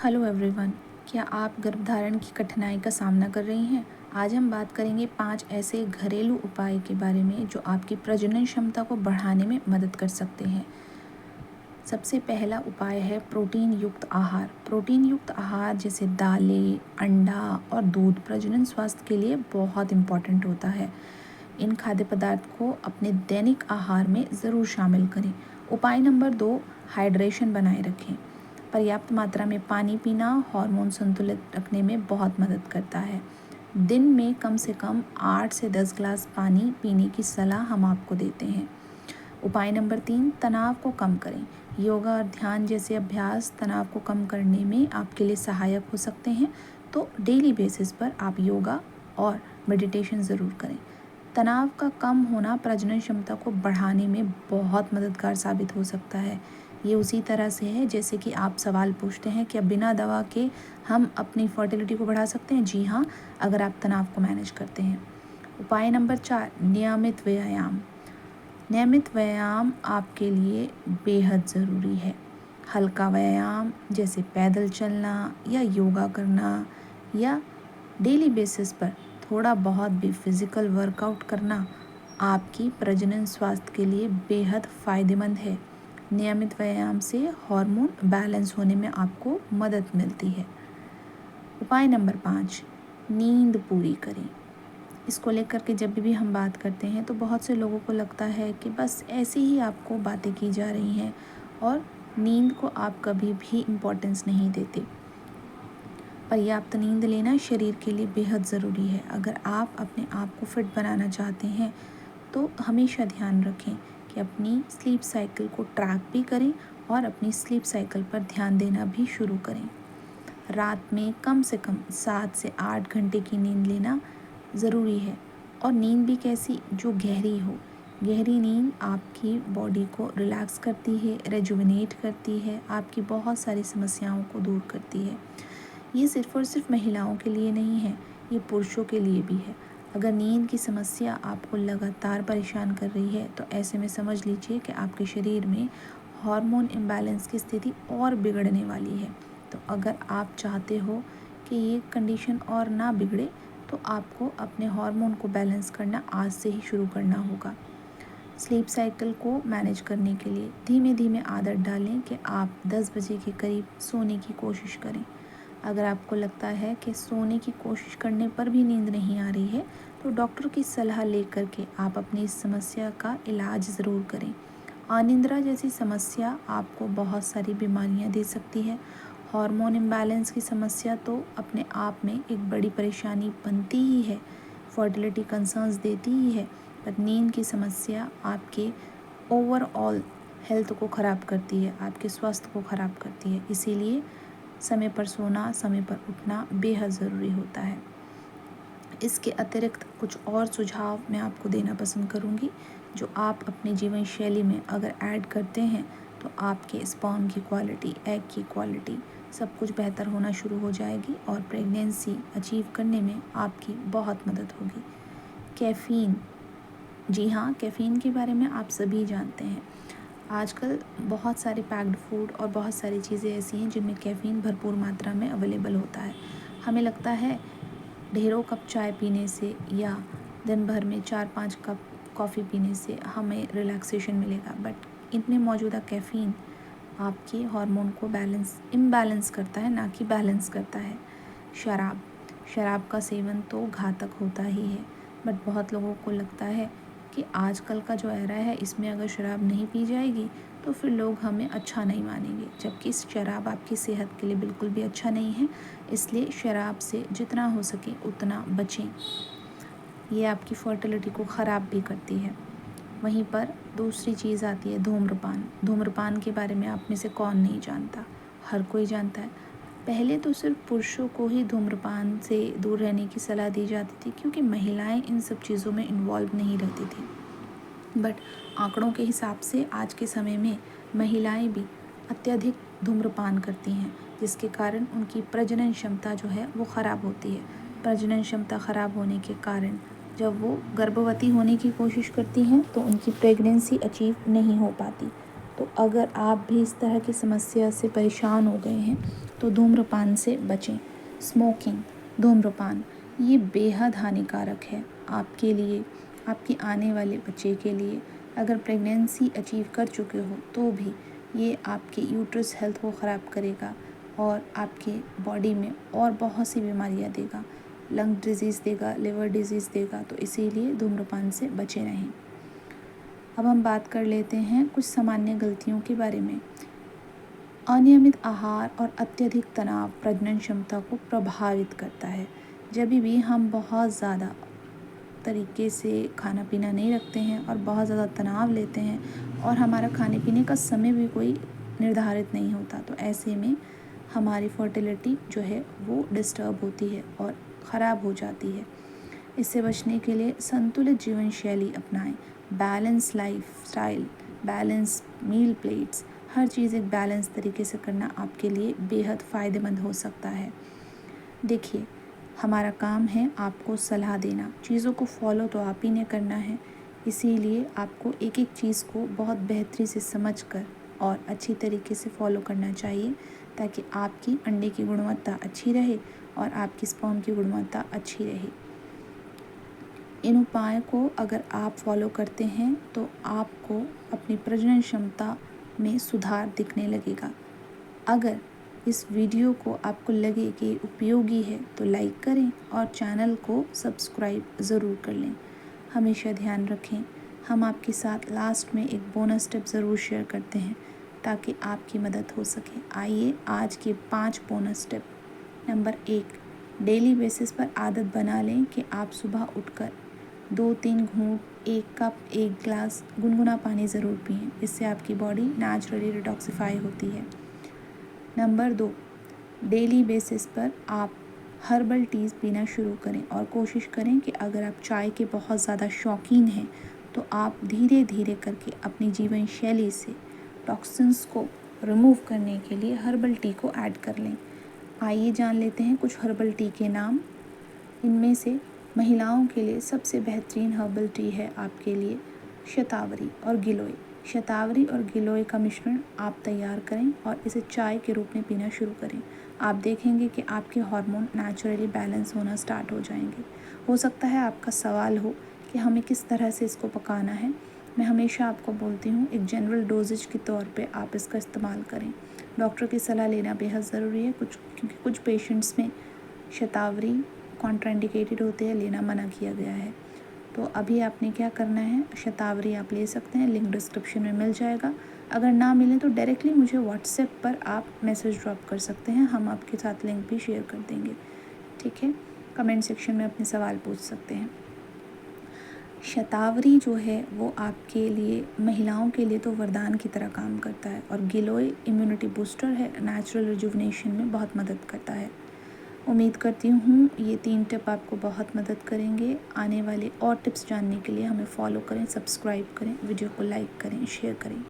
Hello everyone, क्या आप गर्भधारण की कठिनाई का सामना कर रही हैं? आज हम बात करेंगे 5 ऐसे घरेलू उपाय के बारे में जो आपकी प्रजनन क्षमता को बढ़ाने में मदद कर सकते हैं। सबसे पहला उपाय है प्रोटीन युक्त आहार। प्रोटीन युक्त आहार जैसे दालें, अंडा और दूध प्रजनन स्वास्थ्य के लिए बहुत इम्पॉर्टेंट होता है। इन खाद्य पदार्थ को अपने दैनिक आहार में ज़रूर शामिल करें। उपाय नंबर 2, हाइड्रेशन बनाए रखें। पर्याप्त मात्रा में पानी पीना हार्मोन संतुलित रखने में बहुत मदद करता है। दिन में कम से कम 8 से 10 ग्लास पानी पीने की सलाह हम आपको देते हैं। उपाय नंबर 3, तनाव को कम करें। योगा और ध्यान जैसे अभ्यास तनाव को कम करने में आपके लिए सहायक हो सकते हैं, तो डेली बेसिस पर आप योगा और मेडिटेशन ज़रूर करें। तनाव का कम होना प्रजनन क्षमता को बढ़ाने में बहुत मददगार साबित हो सकता है। ये उसी तरह से है जैसे कि आप सवाल पूछते हैं कि बिना दवा के हम अपनी फर्टिलिटी को बढ़ा सकते हैं। जी हाँ, अगर आप तनाव को मैनेज करते हैं। उपाय नंबर 4, नियमित व्यायाम। नियमित व्यायाम आपके लिए बेहद ज़रूरी है। हल्का व्यायाम जैसे पैदल चलना या योगा करना या डेली बेसिस पर थोड़ा बहुत भी फिज़िकल वर्कआउट करना आपकी प्रजनन स्वास्थ्य के लिए बेहद फ़ायदेमंद है। नियमित व्यायाम से हार्मोन बैलेंस होने में आपको मदद मिलती है। उपाय नंबर 5, नींद पूरी करें। इसको लेकर के जब भी हम बात करते हैं तो बहुत से लोगों को लगता है कि बस ऐसे ही आपको बातें की जा रही हैं और नींद को आप कभी भी इम्पोर्टेंस नहीं देते। पर्याप्त नींद लेना शरीर के लिए बेहद ज़रूरी है। अगर आप अपने आप को फिट बनाना चाहते हैं तो हमेशा ध्यान रखें कि अपनी स्लीप साइकिल को ट्रैक भी करें और अपनी स्लीप साइकिल पर ध्यान देना भी शुरू करें। रात में कम से कम 7 से 8 घंटे की नींद लेना ज़रूरी है, और नींद भी कैसी, जो गहरी हो। गहरी नींद आपकी बॉडी को रिलैक्स करती है, रेजुविनेट करती है, आपकी बहुत सारी समस्याओं को दूर करती है। ये सिर्फ़ और सिर्फ महिलाओं के लिए नहीं है, ये पुरुषों के लिए भी है। अगर नींद की समस्या आपको लगातार परेशान कर रही है तो ऐसे में समझ लीजिए कि आपके शरीर में हार्मोन इम्बैलेंस की स्थिति और बिगड़ने वाली है। तो अगर आप चाहते हो कि ये कंडीशन और ना बिगड़े तो आपको अपने हार्मोन को बैलेंस करना आज से ही शुरू करना होगा। स्लीप साइकिल को मैनेज करने के लिए धीमे धीमे आदत डालें कि आप 10 बजे के करीब सोने की कोशिश करें। अगर आपको लगता है कि सोने की कोशिश करने पर भी नींद नहीं आ रही है तो डॉक्टर की सलाह लेकर के आप अपनी इस समस्या का इलाज ज़रूर करें। अनिद्रा जैसी समस्या आपको बहुत सारी बीमारियां दे सकती है। हार्मोन इम्बैलेंस की समस्या तो अपने आप में एक बड़ी परेशानी बनती ही है, फर्टिलिटी कंसर्न्स देती ही है, पर नींद की समस्या आपके ओवरऑल हेल्थ को ख़राब करती है, आपके स्वास्थ्य को ख़राब करती है। इसीलिए समय पर सोना, समय पर उठना बेहद ज़रूरी होता है। इसके अतिरिक्त कुछ और सुझाव मैं आपको देना पसंद करूँगी जो आप अपने जीवन शैली में अगर ऐड करते हैं तो आपके स्पर्म की क्वालिटी, एग की क्वालिटी सब कुछ बेहतर होना शुरू हो जाएगी और प्रेगनेंसी अचीव करने में आपकी बहुत मदद होगी। कैफ़ीन, जी हाँ, कैफ़ीन के बारे में आप सभी जानते हैं। आजकल बहुत सारे पैक्ड फूड और बहुत सारी चीज़ें ऐसी हैं जिनमें कैफ़ीन भरपूर मात्रा में अवेलेबल होता है। हमें लगता है ढेरों कप चाय पीने से या दिन भर में 4-5 कप कॉफ़ी पीने से हमें रिलैक्सेशन मिलेगा, बट इनमें मौजूदा कैफ़ीन आपके हार्मोन को इम्बैलेंस करता है, ना कि बैलेंस करता है। शराब का सेवन तो घातक होता ही है, बट बहुत लोगों को लगता है कि आजकल का जो एरा है इसमें अगर शराब नहीं पी जाएगी तो फिर लोग हमें अच्छा नहीं मानेंगे, जबकि शराब आपकी सेहत के लिए बिल्कुल भी अच्छा नहीं है। इसलिए शराब से जितना हो सके उतना बचें, ये आपकी फर्टिलिटी को ख़राब भी करती है। वहीं पर दूसरी चीज़ आती है धूम्रपान। धूम्रपान के बारे में आप में से कौन नहीं जानता, हर कोई जानता है। पहले तो सिर्फ पुरुषों को ही धूम्रपान से दूर रहने की सलाह दी जाती थी क्योंकि महिलाएं इन सब चीज़ों में इन्वॉल्व नहीं रहती थी, बट आंकड़ों के हिसाब से आज के समय में महिलाएं भी अत्यधिक धूम्रपान करती हैं, जिसके कारण उनकी प्रजनन क्षमता जो है वो ख़राब होती है। प्रजनन क्षमता ख़राब होने के कारण जब वो गर्भवती होने की कोशिश करती हैं तो उनकी प्रेगनेंसी अचीव नहीं हो पाती। तो अगर आप भी इस तरह की समस्या से परेशान हो गए हैं तो धूम्रपान से बचें। स्मोकिंग, धूम्रपान, ये बेहद हानिकारक है आपके लिए, आपके आने वाले बच्चे के लिए। अगर प्रेगनेंसी अचीव कर चुके हो तो भी ये आपके यूट्रस हेल्थ को ख़राब करेगा और आपके बॉडी में और बहुत सी बीमारियां देगा, लंग डिजीज़ देगा, लिवर डिजीज़ देगा। तो इसीलिए धूम्रपान से बचे रहें। अब हम बात कर लेते हैं कुछ सामान्य गलतियों के बारे में। अनियमित आहार और अत्यधिक तनाव प्रजनन क्षमता को प्रभावित करता है। जब भी हम बहुत ज़्यादा तरीके से खाना पीना नहीं रखते हैं और बहुत ज़्यादा तनाव लेते हैं और हमारा खाने पीने का समय भी कोई निर्धारित नहीं होता, तो ऐसे में हमारी फर्टिलिटी जो है वो डिस्टर्ब होती है और ख़राब हो जाती है। इससे बचने के लिए संतुलित जीवन शैली अपनाएं। Balance life style, balance meal plates, हर चीज़ एक बैलेंस तरीके से करना आपके लिए बेहद फ़ायदेमंद हो सकता है। देखिए, हमारा काम है आपको सलाह देना, चीज़ों को फॉलो तो आप ही ने करना है। इसीलिए आपको एक एक चीज़ को बहुत बेहतरी से समझकर और अच्छी तरीके से फॉलो करना चाहिए, ताकि आपकी अंडे की गुणवत्ता अच्छी रहे और आपकी स्पर्म की गुणवत्ता अच्छी रहे। इन उपायों को अगर आप फॉलो करते हैं तो आपको अपनी प्रजनन क्षमता में सुधार दिखने लगेगा। अगर इस वीडियो को आपको लगे कि उपयोगी है तो लाइक करें और चैनल को सब्सक्राइब ज़रूर कर लें। हमेशा ध्यान रखें, हम आपके साथ लास्ट में एक बोनस टिप ज़रूर शेयर करते हैं ताकि आपकी मदद हो सके। आइए आज के 5 bonus tip. Number 1, daily basis पर आदत बना लें कि आप सुबह उठकर 2-3 घूंट, 1 कप, 1 ग्लास गुनगुना पानी ज़रूर पिएं। इससे आपकी बॉडी नेचुरली डिटॉक्सिफाई होती है। नंबर 2, डेली बेसिस पर आप हर्बल टीज़ पीना शुरू करें और कोशिश करें कि अगर आप चाय के बहुत ज़्यादा शौकीन हैं तो आप धीरे धीरे करके अपनी जीवन शैली से टॉक्सिन्स को रिमूव करने के लिए हर्बल टी को ऐड कर लें। आइए जान लेते हैं कुछ हर्बल टी के नाम। इनमें से महिलाओं के लिए सबसे बेहतरीन हर्बल टी है आपके लिए शतावरी और गिलोय। शतावरी और गिलोय का मिश्रण आप तैयार करें और इसे चाय के रूप में पीना शुरू करें। आप देखेंगे कि आपके हार्मोन नेचुरली बैलेंस होना स्टार्ट हो जाएंगे। हो सकता है आपका सवाल हो कि हमें किस तरह से इसको पकाना है। मैं हमेशा आपको बोलती हूँ एक जनरल डोजेज के तौर पे आप इसका इस्तेमाल करें। डॉक्टर की सलाह लेना बेहद ज़रूरी है, क्योंकि कुछ पेशेंट्स में शतावरी कॉन्ट्राइंडिकेटेड होते हैं, लेना मना किया गया है। तो अभी आपने क्या करना है, शतावरी आप ले सकते हैं, लिंक डिस्क्रिप्शन में मिल जाएगा। अगर ना मिले तो डायरेक्टली मुझे व्हाट्सएप पर आप मैसेज ड्रॉप कर सकते हैं, हम आपके साथ लिंक भी शेयर कर देंगे। ठीक है, कमेंट सेक्शन में अपने सवाल पूछ सकते हैं। शतावरी जो है वो आपके लिए, महिलाओं के लिए तो वरदान की तरह काम करता है और गिलोय इम्यूनिटी बूस्टर है, नेचुरल रिजुवनेशन में बहुत मदद करता है। उम्मीद करती हूँ ये 3 टिप आपको बहुत मदद करेंगे। आने वाले और टिप्स जानने के लिए हमें फॉलो करें, सब्सक्राइब करें, वीडियो को लाइक करें, शेयर करें।